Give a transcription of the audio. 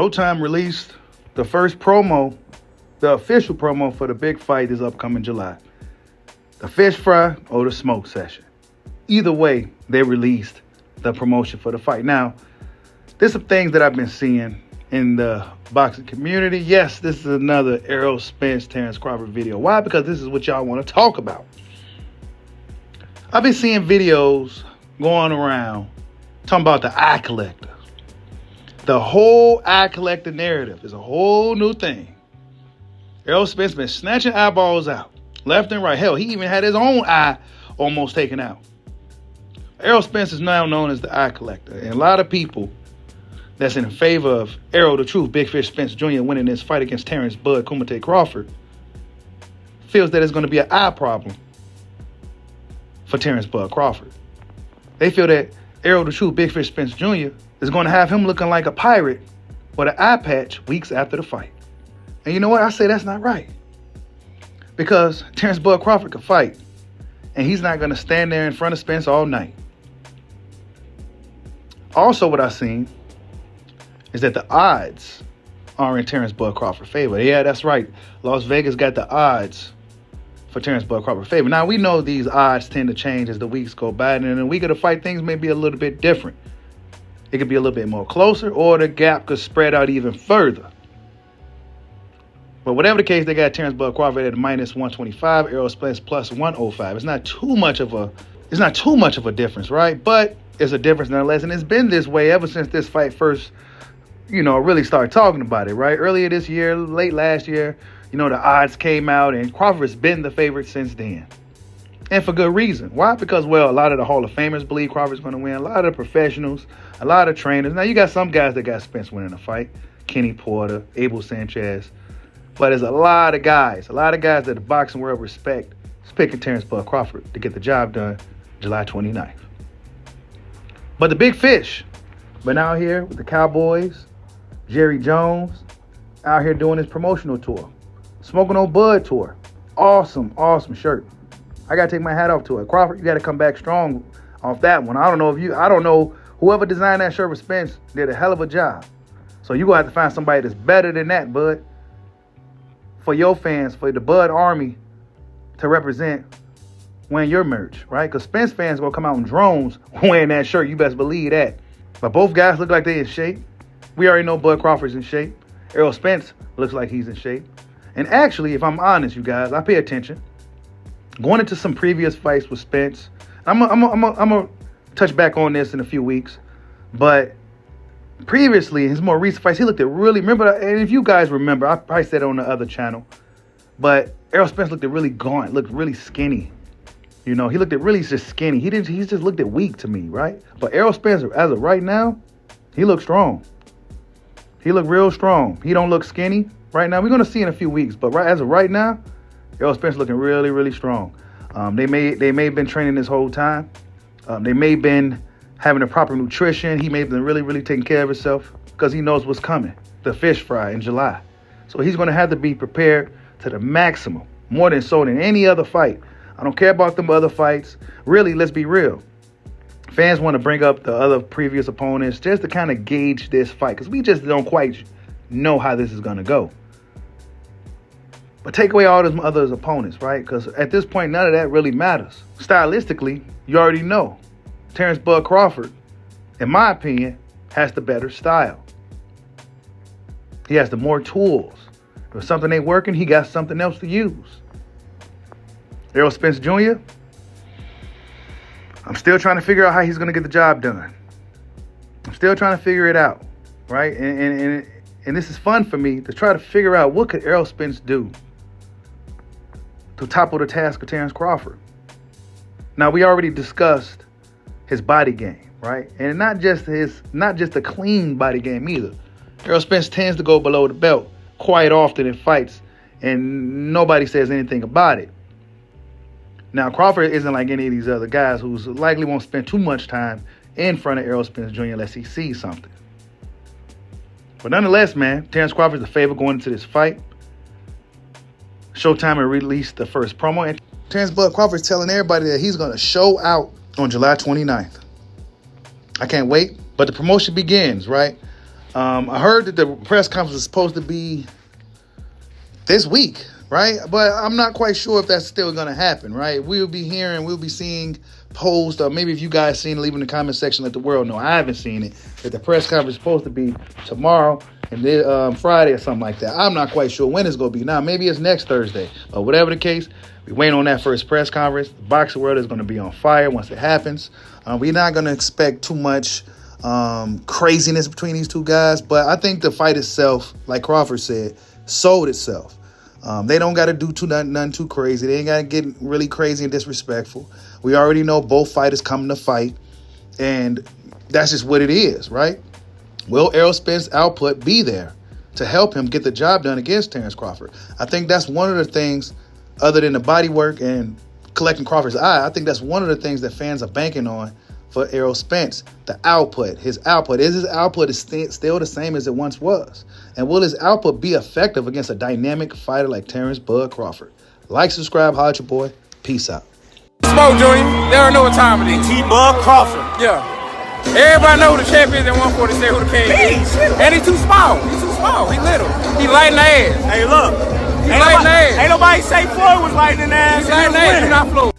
Showtime released the first promo, the official promo for the big fight this upcoming July. The fish fry or the smoke session. Either way, they released the promotion for the fight. Now, there's some things that I've been seeing in the boxing community. Yes, this is another Errol Spence, Terence Crawford video. Why? Because this is what y'all want to talk about. I've been seeing videos going around talking about the eye collector. The whole eye collector narrative is a whole new thing. Errol Spence been snatching eyeballs out left and right. Hell, he even had his own eye almost taken out. Errol Spence is now known as the eye collector. And a lot of people that's in favor of Errol the Truth, Big Fish Spence Jr. winning this fight against Terence Bud Kumite Crawford feels that it's going to be an eye problem for Terence Bud Crawford. They feel that Errol the Truth, Big Fish Spence Jr. is going to have him looking like a pirate with an eye patch weeks after the fight. And you know what? I say that's not right. Because Terence Bud Crawford could fight, and he's not going to stand there in front of Spence all night. Also, what I've seen is that the odds are in Terence Bud Crawford's favor. Yeah, that's right. Las Vegas got the odds for Terence Bud Crawford's favor. Now, we know these odds tend to change as the weeks go by, and in a week of the fight, things may be a little bit different. It could be a little bit more closer, or the gap could spread out even further. But whatever the case, they got Terence Bud Crawford at minus 125, Errol Spence plus 105. It's not too much of a difference, right? But it's a difference nonetheless, and it's been this way ever since this fight first, really started talking about it, right? Earlier this year, late last year, the odds came out, and Crawford's been the favorite since then. And for good reason. Why? Because, a lot of the Hall of Famers believe Crawford's going to win. A lot of the professionals, a lot of trainers. Now, you got some guys that got Spence winning the fight. Kenny Porter, Abel Sanchez. But there's a lot of guys that the boxing world respect is picking Terence Bud Crawford to get the job done July 29th. But the big fish been out here with the Cowboys, Jerry Jones, out here doing his promotional tour. Smoking on Bud tour. Awesome shirt. I got to take my hat off to it. Crawford, you got to come back strong off that one. I don't know whoever designed that shirt for Spence did a hell of a job. So you're going to have to find somebody that's better than that, Bud. For your fans, for the Bud Army to represent wearing your merch, right? Because Spence fans going to come out in drones wearing that shirt. You best believe that. But both guys look like they in shape. We already know Bud Crawford's in shape. Errol Spence looks like he's in shape. And actually, if I'm honest, you guys, I pay attention. Going into some previous fights with Spence, I'm gonna touch back on this in a few weeks. But previously, in his more recent fights, he looked at and if you guys remember, I probably said it on the other channel, but Errol Spence looked at really gaunt, looked really skinny. He looked at really just skinny. He just looked at weak to me, right? But Errol Spence, as of right now, he looks strong. He looked real strong. He don't look skinny right now. We're going to see in a few weeks, but as of right now, Errol Spence looking really, really strong. They may have been training this whole time. They may have been having the proper nutrition. He may have been really, really taking care of himself because he knows what's coming, the fish fry in July. So he's going to have to be prepared to the maximum, more than any other fight. I don't care about them other fights. Really, let's be real. Fans want to bring up the other previous opponents just to kind of gauge this fight because we just don't quite know how this is going to go. But take away all those other opponents, right? Because at this point, none of that really matters. Stylistically, you already know. Terence Bud Crawford, in my opinion, has the better style. He has the more tools. If something ain't working, he got something else to use. Errol Spence Jr., I'm still trying to figure out how he's going to get the job done. I'm still trying to figure it out, right? And this is fun for me to try to figure out what could Errol Spence do to topple the task of Terence Crawford. Now, we already discussed his body game, right? And not just a clean body game either. Errol Spence tends to go below the belt quite often in fights, and nobody says anything about it. Now, Crawford isn't like any of these other guys who's likely won't spend too much time in front of Errol Spence Jr. unless he sees something. But nonetheless, man, Terence Crawford's the favorite going into this fight. Showtime had released the first promo, and Terence Bud Crawford's telling everybody that he's going to show out on July 29th. I can't wait, but the promotion begins, right? I heard that the press conference is supposed to be this week, right? But I'm not quite sure if that's still going to happen, right? We'll be seeing posts, or maybe if you guys seen it, leave in the comment section, let the world know. I haven't seen it. That the press conference is supposed to be tomorrow and then Friday or something like that. I'm not quite sure when it's going to be. Now, maybe it's next Thursday. But whatever the case, we waiting on that first press conference. The boxing world is going to be on fire once it happens. We're not going to expect too much craziness between these two guys, but I think the fight itself, like Crawford said, sold itself. They don't got to do nothing too crazy. They ain't got to get really crazy and disrespectful. We already know both fighters coming to fight, and that's just what it is, right? Will Errol Spence output be there to help him get the job done against Terence Crawford? I think that's one of the things, other than the body work and collecting Crawford's eye, I think that's one of the things that fans are banking on for Errol Spence, the output. His output is still the same as it once was? And will his output be effective against a dynamic fighter like Terence Bud Crawford? Like, subscribe, holla at your boy. Peace out. Smoke, Junior. They don't know what time it is. T-Bud Crawford. Yeah. Everybody know who the champ is at 147, who the king is. And he's too small. He's too small. He little. He light in the ass. Hey, look. He light in the ass. Ain't nobody say Floyd was light in the ass. He's light in the ass. You're not Floyd.